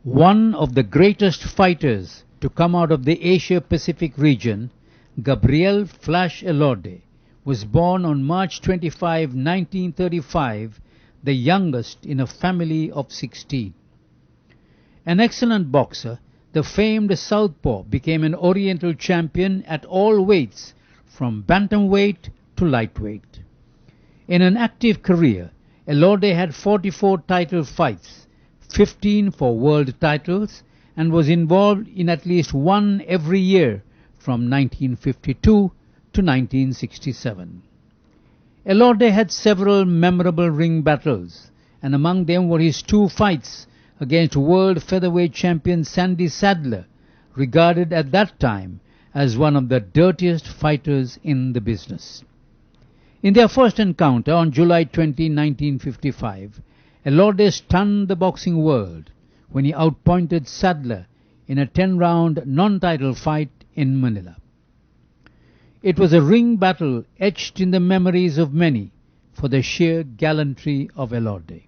One of the greatest fighters to come out of the Asia-Pacific region, Gabriel Flash Elorde, was born on March 25, 1935, the youngest in a family of 16. An excellent boxer, the famed southpaw became an Oriental champion at all weights, from bantamweight to lightweight. In an active career, Elorde had 44 title fights, 15 for world titles, and was involved in at least one every year from 1952 to 1967. Elorde had several memorable ring battles, and among them were his two fights against world featherweight champion Sandy Sadler, regarded at that time as one of the dirtiest fighters in the business. In their first encounter on July 20, 1955, Elorde stunned the boxing world when he outpointed Sadler in a 10-round non-title fight in Manila. It was a ring battle etched in the memories of many for the sheer gallantry of Elorde.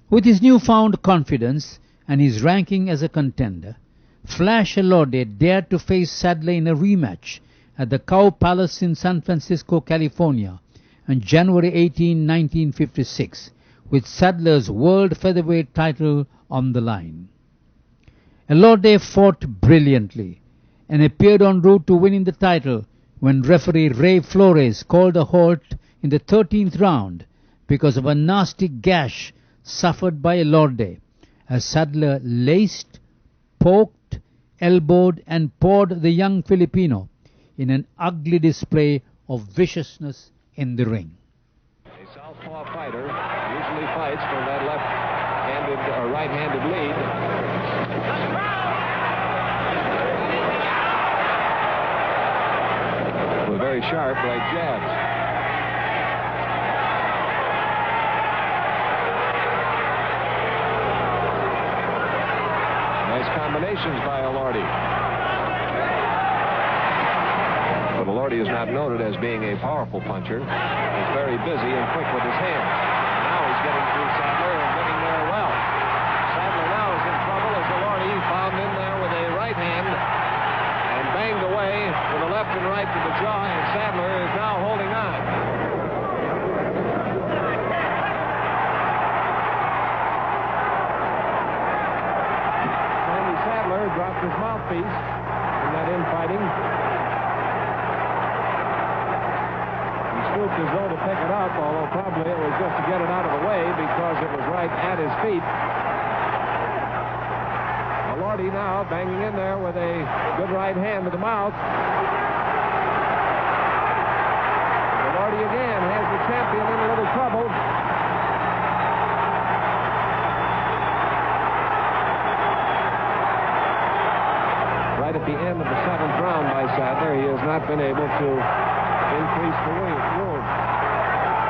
With his newfound confidence and his ranking as a contender, Flash Elorde dared to face Sadler in a rematch at the Cow Palace in San Francisco, California on January 18, 1956, with Sadler's world featherweight title on the line. Elorde fought brilliantly and appeared en route to winning the title when referee Ray Flores called a halt in the 13th round because of a nasty gash suffered by Elorde as Sadler laced, poked, elbowed and pawed the young Filipino in an ugly display of viciousness in the ring. A southpaw fighter usually fights from that left-handed or right-handed lead. With very sharp right jabs. Nice combinations by Elorde. But Elorde is not noted as being a powerful puncher. He's very busy and quick with his hands. Now he's getting through Sadler and getting there well. Sadler now is in trouble as Elorde found in there with a right hand and banged away with a left and right to the jaw, and Sadler is now holding on. Sandy Sadler dropped his mouthpiece in that infighting. Stooped as though to pick it up, although probably it was just to get it out of the way because it was right at his feet. Elorde now banging in there with a good right hand to the mouth. Elorde again has the champion in a little trouble. Right at the end of the 7th round by Sadler, he has not been able to increase the wound.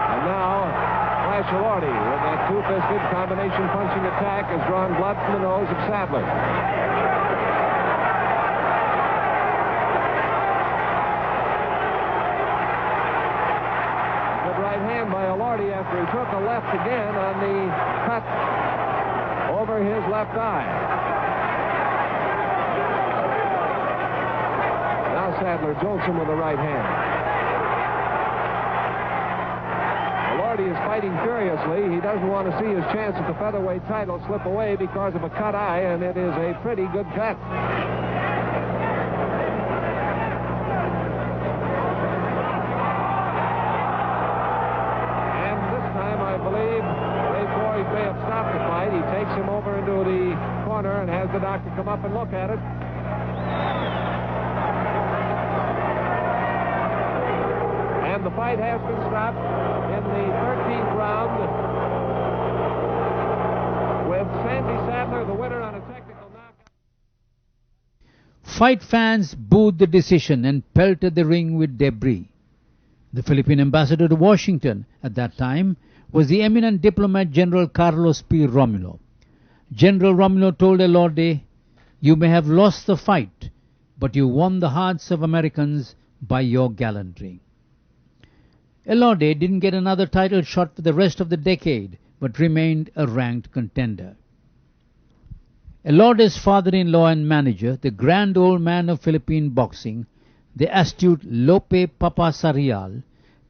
And now, Flash Elorde, with that two-fisted combination punching attack, has drawn blood from the nose of Sadler. Good right hand by Elorde after he took a left again on the cut over his left eye. Now Sadler jolts him with the right hand. Elorde is fighting furiously. He doesn't want to see his chance at the featherweight title slip away because of a cut eye, and it is a pretty good cut. And this time, I believe, Ray Flores may have stopped the fight. He takes him over into the corner and has the doctor come up and look at it. And the fight has been stopped in the 13th round with Sandy Sadler, the winner, on a technical knockout. Fight fans booed the decision and pelted the ring with debris. The Philippine ambassador to Washington at that time was the eminent diplomat General Carlos P. Romulo. General Romulo told Elorde, "You may have lost the fight, but you won the hearts of Americans by your gallantry." Elorde didn't get another title shot for the rest of the decade, but remained a ranked contender. Elorde's father-in-law and manager, the grand old man of Philippine boxing, the astute Lope Papasarial,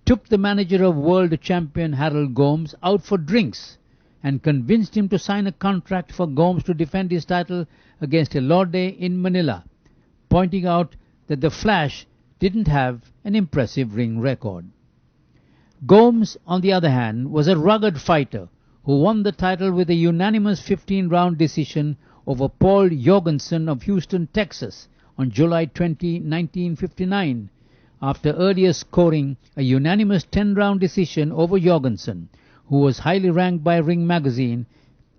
took the manager of world champion Harold Gomes out for drinks and convinced him to sign a contract for Gomes to defend his title against Elorde in Manila, pointing out that the Flash didn't have an impressive ring record. Gomes, on the other hand, was a rugged fighter who won the title with a unanimous 15-round decision over Paul Jorgensen of Houston, Texas on July 20, 1959, after earlier scoring a unanimous 10-round decision over Jorgensen, who was highly ranked by Ring magazine,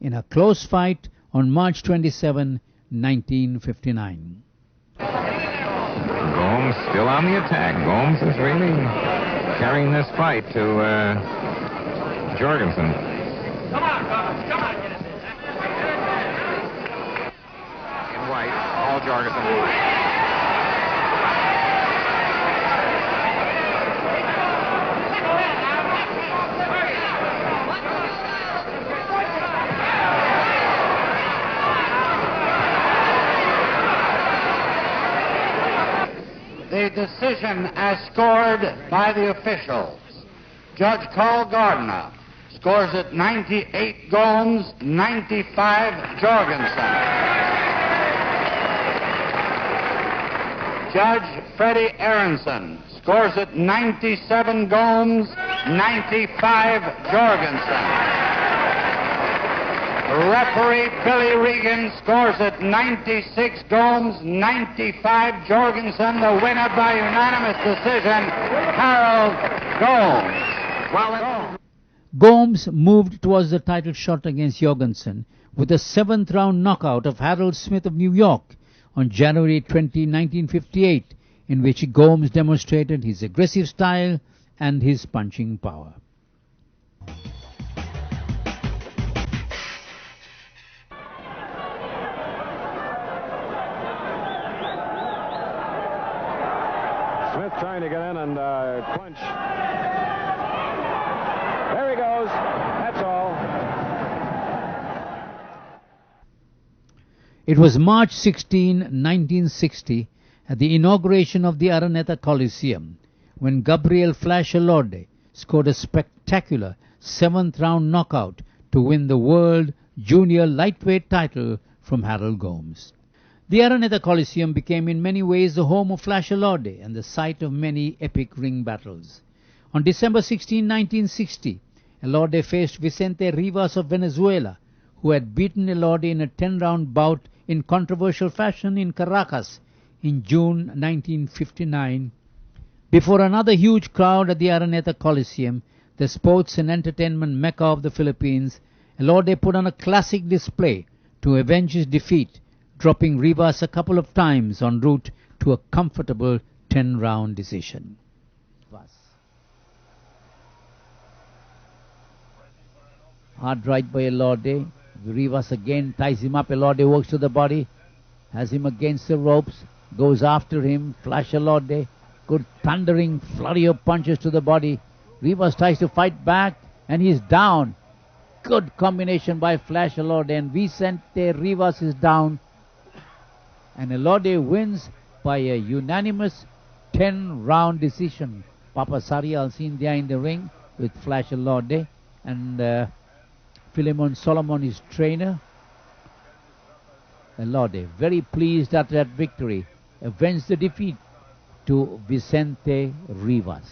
in a close fight on March 27, 1959. Gomes still on the attack. Gomes is really carrying this fight to Jorgensen. Come on, Gomes. Come on, get us in. In white, Paul Jorgensen. The decision as scored by the officials. Judge Carl Gardner scores it 98 Gomes, 95 Jorgensen. Judge Freddie Aronson scores it 97 Gomes, 95 Jorgensen. Referee Billy Regan scores it 96 Gomes, 95 Jorgensen. The winner by unanimous decision, Harold Gomes. Gomes moved towards the title shot against Jorgensen with a 7th round knockout of Harold Smith of New York on January 20, 1958, in which Gomes demonstrated his aggressive style and his punching power. Smith trying to get in and clinch. There he goes. That's all. It was March 16, 1960, at the inauguration of the Araneta Coliseum, when Gabriel Flash Elorde scored a spectacular 7th round knockout to win the World Junior Lightweight title from Harold Gomes. The Araneta Coliseum became in many ways the home of Flash Elorde and the site of many epic ring battles. On December 16, 1960, Elorde faced Vicente Rivas of Venezuela, who had beaten Elorde in a 10-round bout in controversial fashion in Caracas in June 1959. Before another huge crowd at the Araneta Coliseum, the sports and entertainment mecca of the Philippines, Elorde put on a classic display to avenge his defeat, dropping Rivas a couple of times en route to a comfortable 10-round decision. Hard right by Elorde. Rivas again ties him up. Elorde works to the body, has him against the ropes, goes after him. Flash Elorde, good thundering flurry of punches to the body. Rivas tries to fight back and he's down. Good combination by Flash Elorde, and Vicente Rivas is down. And Elorde wins by a unanimous 10-round decision. Papasarial seen there in the ring with Flash Elorde, and Philemon Solomon, his trainer. Elorde, very pleased at that victory, avenged the defeat to Vicente Rivas.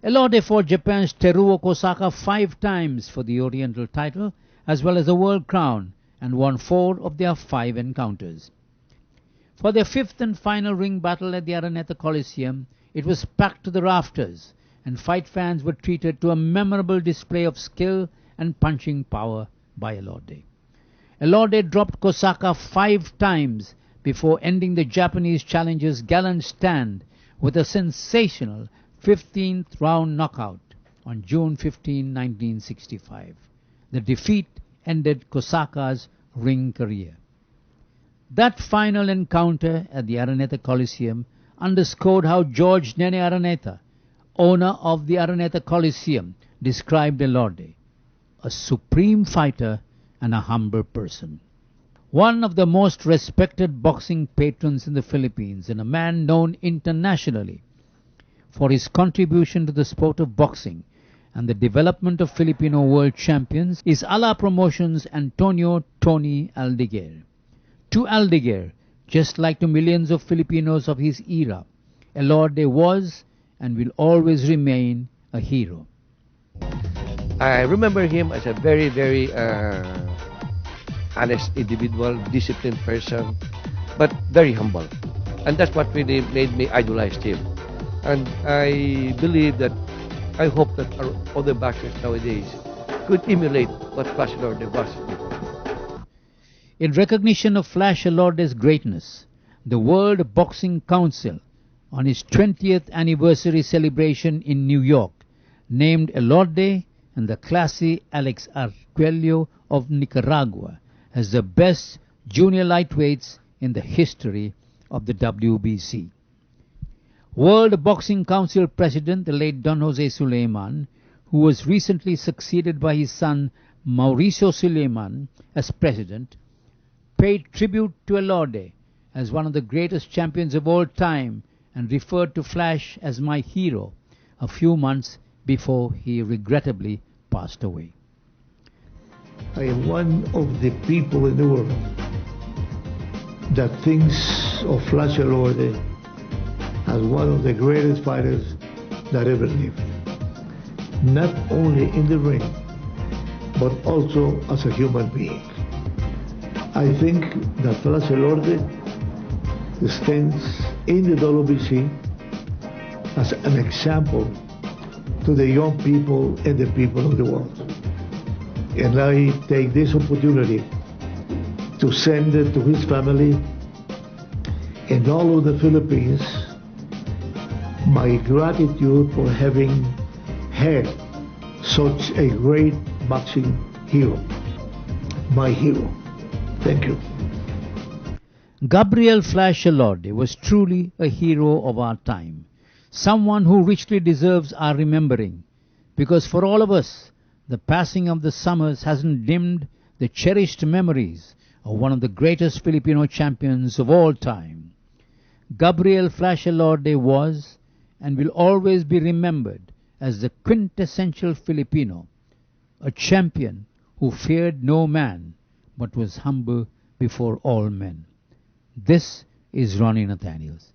Elorde fought Japan's Teruo Kosaka 5 times for the Oriental title, as well as the World Crown, and won 4 of their 5 encounters. For their 5th and final ring battle at the Araneta Coliseum, it was packed to the rafters, and fight fans were treated to a memorable display of skill and punching power by Elorde. Elorde dropped Kosaka 5 times before ending the Japanese challenger's gallant stand with a sensational 15th round knockout on June 15, 1965. The defeat ended Kosaka's ring career. That final encounter at the Araneta Coliseum underscored how George Nene Araneta, owner of the Araneta Coliseum, described Elorde: a supreme fighter and a humble person. One of the most respected boxing patrons in the Philippines and a man known internationally for his contribution to the sport of boxing and the development of Filipino world champions is Ala Promotions' Antonio Tony Aldeguer. To Aldeguer, just like to millions of Filipinos of his era, Elorde was and will always remain a hero. I remember him as a very, very honest individual, disciplined person, but very humble. And that's what really made me idolize him. And I believe that, I hope that our other boxers nowadays could emulate what Flash Elorde was before. In recognition of Flash Elorde's greatness, the World Boxing Council, on its 20th anniversary celebration in New York, named Elorde and the classy Alex Arguello of Nicaragua as the best junior lightweights in the history of the WBC. World Boxing Council President, the late Don Jose Sulaiman, who was recently succeeded by his son Mauricio Sulaiman as president, paid tribute to Elorde as one of the greatest champions of all time and referred to Flash as my hero a few months before he regrettably passed away. I am one of the people in the world that thinks of Flash Elorde as one of the greatest fighters that ever lived. Not only in the ring, but also as a human being. I think that Flash Elorde stands in the WBC as an example to the young people and the people of the world. And I take this opportunity to send it to his family and all of the Philippines my gratitude for having had such a great boxing hero. My hero. Thank you. Gabriel Flash Elorde was truly a hero of our time, someone who richly deserves our remembering, because for all of us, the passing of the summers hasn't dimmed the cherished memories of one of the greatest Filipino champions of all time. Gabriel Flash Elorde was and will always be remembered as the quintessential Filipino, a champion who feared no man but was humble before all men. This is Ronnie Nathaniels.